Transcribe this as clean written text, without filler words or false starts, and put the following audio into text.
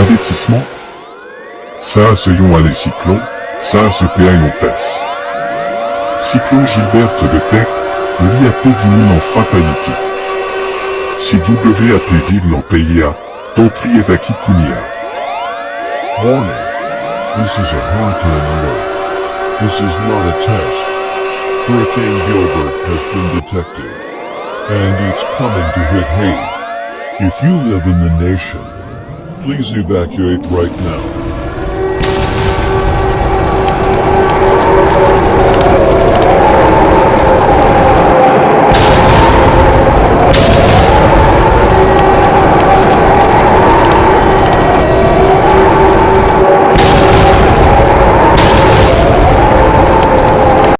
Investissement? Ça se yon à les cyclones, ça se paye en tasse. Cyclone Gilberte de tête, le l'IAP Guinée en frappe Haïti. Si WAP vive l'en PIA, ton prix est à Kikunia. Warning. This is a hurricane alert. This is not a test. Hurricane Gilbert has been detected. And it's coming to hit Haiti. If you live in the nation, please evacuate right now.